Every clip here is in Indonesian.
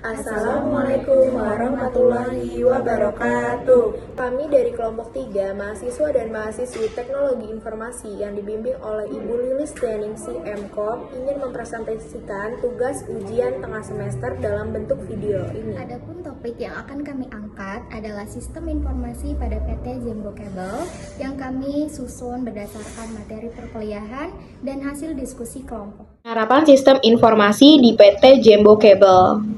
Assalamualaikum warahmatullahi wabarakatuh. Kami dari kelompok 3, mahasiswa dan mahasiswi Teknologi Informasi yang dibimbing oleh Ibu Lilis Deningsi MKOM ingin mempresentasikan tugas ujian tengah semester dalam bentuk video ini. Adapun topik yang akan kami angkat adalah sistem informasi pada PT Jembo Cable yang kami susun berdasarkan materi perkuliahan dan hasil diskusi kelompok. Penerapan sistem informasi di PT Jembo Cable.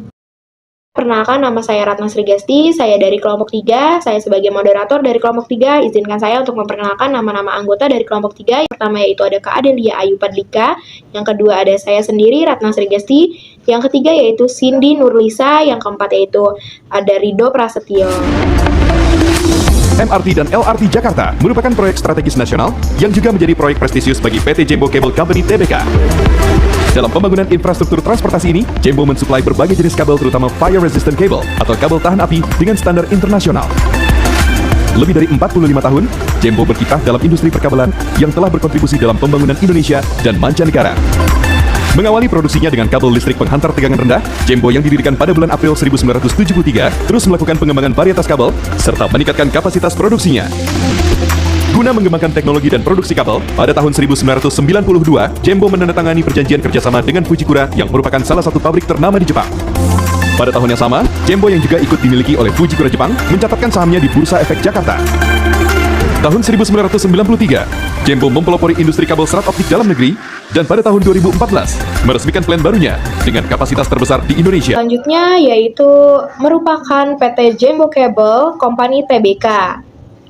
Perkenalkan, nama saya Ratna Srigasti, saya dari kelompok 3, saya sebagai moderator dari kelompok 3, izinkan saya untuk memperkenalkan nama-nama anggota dari kelompok 3. Yang pertama yaitu ada Kak Adelia Ayu Padlika, yang kedua ada saya sendiri, Ratna Srigasti, yang ketiga yaitu Cindy Nurlisa, yang keempat yaitu ada Rido Prasetyo. MRT dan LRT Jakarta merupakan proyek strategis nasional yang juga menjadi proyek prestisius bagi PT Jembo Cable Company Tbk. Dalam pembangunan infrastruktur transportasi ini, Jembo mensuplai berbagai jenis kabel terutama fire resistant cable atau kabel tahan api dengan standar internasional. Lebih dari 45 tahun, Jembo berkiprah dalam industri perkabelan yang telah berkontribusi dalam pembangunan Indonesia dan mancanegara. Mengawali produksinya dengan kabel listrik penghantar tegangan rendah, Jembo yang didirikan pada bulan April 1973 terus melakukan pengembangan varietas kabel serta meningkatkan kapasitas produksinya. Guna mengembangkan teknologi dan produksi kabel, pada tahun 1992, Jembo menandatangani perjanjian kerjasama dengan Fujikura yang merupakan salah satu pabrik ternama di Jepang. Pada tahun yang sama, Jembo yang juga ikut dimiliki oleh Fujikura Jepang mencatatkan sahamnya di Bursa Efek Jakarta. Tahun 1993, Jembo mempelopori industri kabel serat optik dalam negeri dan pada tahun 2014 meresmikan plan barunya dengan kapasitas terbesar di Indonesia. Selanjutnya yaitu merupakan PT Jembo Cable Company Tbk.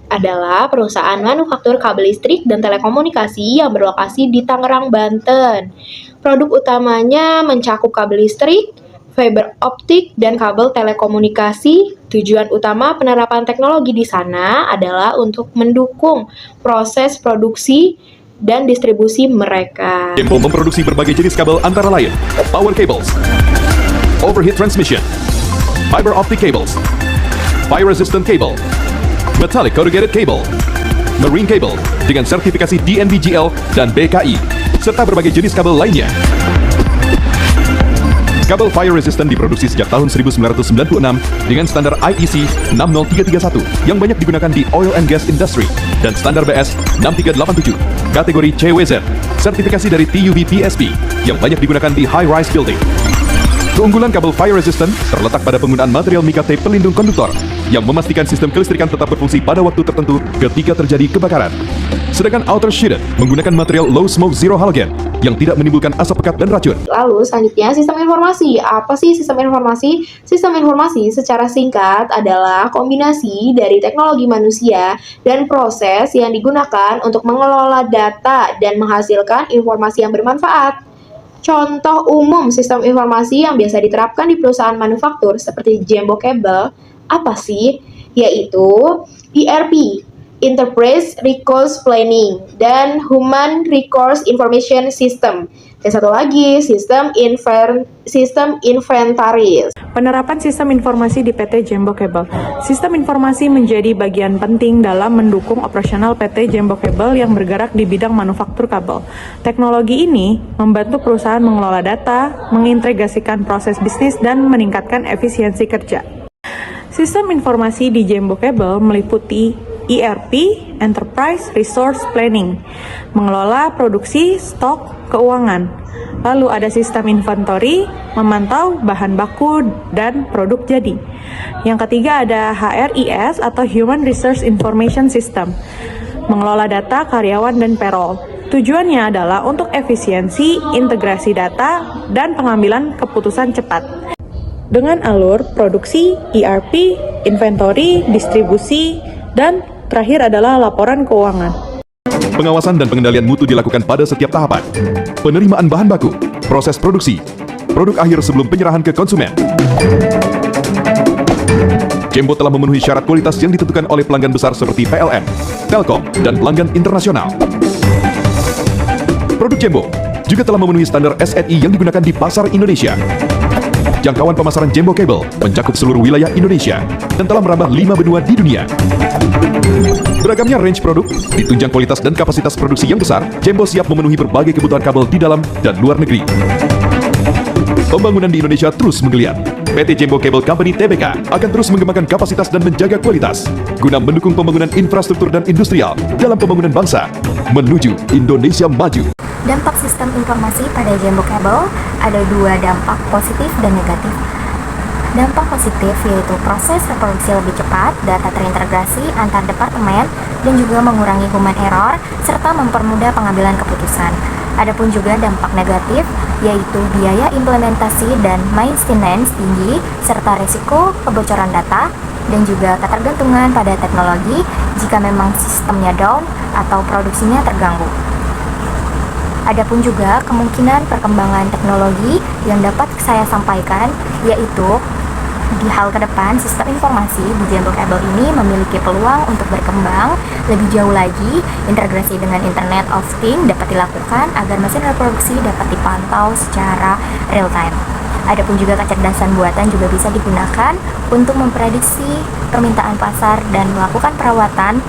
Adalah perusahaan manufaktur kabel listrik dan telekomunikasi yang berlokasi di Tangerang, Banten. Produk utamanya mencakup kabel listrik, fiber optik, dan kabel telekomunikasi. Tujuan utama penerapan teknologi di sana adalah untuk mendukung proses produksi dan distribusi mereka. Jembo memproduksi berbagai jenis kabel antara lain power cables, overhead transmission, fiber optic cables, fire resistant cable, metallic corrugated cable, marine cable dengan sertifikasi DNV-GL dan BKI, serta berbagai jenis kabel lainnya. Kabel fire resistant diproduksi sejak tahun 1996 dengan standar IEC 60331 yang banyak digunakan di oil and gas industry dan standar BS 6387 kategori CWZ, sertifikasi dari TUV PSP yang banyak digunakan di high-rise building. Keunggulan kabel fire resistant terletak pada penggunaan material mica tape pelindung konduktor yang memastikan sistem kelistrikan tetap berfungsi pada waktu tertentu ketika terjadi kebakaran. Sedangkan outer sheeted menggunakan material low smoke zero halogen yang tidak menimbulkan asap pekat dan racun. Lalu selanjutnya sistem informasi. Apa sih sistem informasi? Sistem informasi secara singkat adalah kombinasi dari teknologi manusia dan proses yang digunakan untuk mengelola data dan menghasilkan informasi yang bermanfaat. Contoh umum sistem informasi yang biasa diterapkan di perusahaan manufaktur seperti Jembo Cable apa sih? Yaitu ERP, Enterprise Resource Planning, dan Human Resource Information System. Dan satu lagi, sistem inventaris. Penerapan sistem informasi di PT Jembo Cable. Sistem informasi menjadi bagian penting dalam mendukung operasional PT Jembo Cable yang bergerak di bidang manufaktur kabel. Teknologi ini membantu perusahaan mengelola data, mengintegrasikan proses bisnis, dan meningkatkan efisiensi kerja. Sistem informasi di Jembo Cable meliputi ERP, Enterprise Resource Planning, mengelola produksi, stok, keuangan. Lalu ada sistem inventory, memantau bahan baku dan produk jadi. Yang ketiga ada HRIS atau Human Resource Information System, mengelola data karyawan dan payroll. Tujuannya adalah untuk efisiensi, integrasi data, dan pengambilan keputusan cepat. Dengan alur produksi, ERP, inventory, distribusi, dan terakhir adalah laporan keuangan. Pengawasan dan pengendalian mutu dilakukan pada setiap tahapan. Penerimaan bahan baku, proses produksi, produk akhir sebelum penyerahan ke konsumen. Jembo telah memenuhi syarat kualitas yang ditentukan oleh pelanggan besar seperti PLN, Telkom, dan pelanggan internasional. Produk Jembo juga telah memenuhi standar SNI yang digunakan di pasar Indonesia. Jangkauan pemasaran Jembo Cable mencakup seluruh wilayah Indonesia dan telah merambah 5 benua di dunia. Beragamnya range produk, ditunjang kualitas dan kapasitas produksi yang besar, Jembo siap memenuhi berbagai kebutuhan kabel di dalam dan luar negeri. Pembangunan di Indonesia terus menggeliat. PT Jembo Cable Company Tbk akan terus mengembangkan kapasitas dan menjaga kualitas guna mendukung pembangunan infrastruktur dan industrial dalam pembangunan bangsa menuju Indonesia maju. Dampak sistem informasi pada Jembo Cable ada dua dampak, positif dan negatif. Dampak positif yaitu proses reproduksi lebih cepat, data terintegrasi antar departemen, dan juga mengurangi human error, serta mempermudah pengambilan keputusan. Adapun juga dampak negatif yaitu biaya implementasi dan maintenance tinggi, serta risiko kebocoran data, dan juga ketergantungan pada teknologi jika memang sistemnya down atau produksinya terganggu. Adapun juga kemungkinan perkembangan teknologi yang dapat saya sampaikan, yaitu di hal ke depan sistem informasi di Jembo Cable ini memiliki peluang untuk berkembang lebih jauh lagi. Integrasi dengan Internet of Things dapat dilakukan agar mesin reproduksi dapat dipantau secara real time. Adapun juga kecerdasan buatan juga bisa digunakan untuk memprediksi permintaan pasar dan melakukan perawatan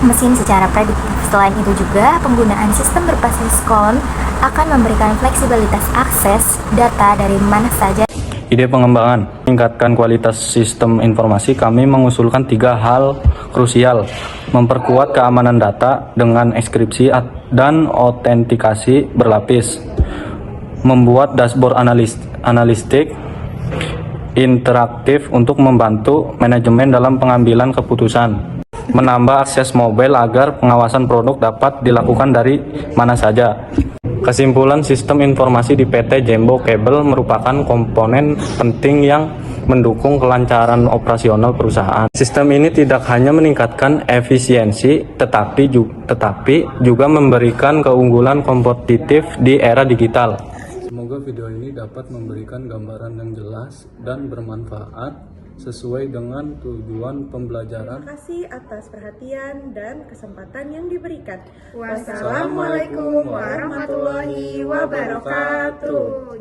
mesin secara prediktif. Selain itu juga, penggunaan sistem berbasis cloud akan memberikan fleksibilitas akses data dari mana saja. Ide pengembangan meningkatkan kualitas sistem informasi, kami mengusulkan 3 hal krusial: memperkuat keamanan data dengan enkripsi dan autentikasi berlapis, membuat dashboard analitik interaktif untuk membantu manajemen dalam pengambilan keputusan, menambah akses mobile agar pengawasan produk dapat dilakukan dari mana saja. Kesimpulan, sistem informasi di PT Jembo Cable merupakan komponen penting yang mendukung kelancaran operasional perusahaan. Sistem ini tidak hanya meningkatkan efisiensi, tetapi juga memberikan keunggulan kompetitif di era digital. Semoga video ini dapat memberikan gambaran yang jelas dan bermanfaat sesuai dengan tujuan pembelajaran. Terima kasih atas perhatian dan kesempatan yang diberikan. Wassalamualaikum warahmatullahi wabarakatuh.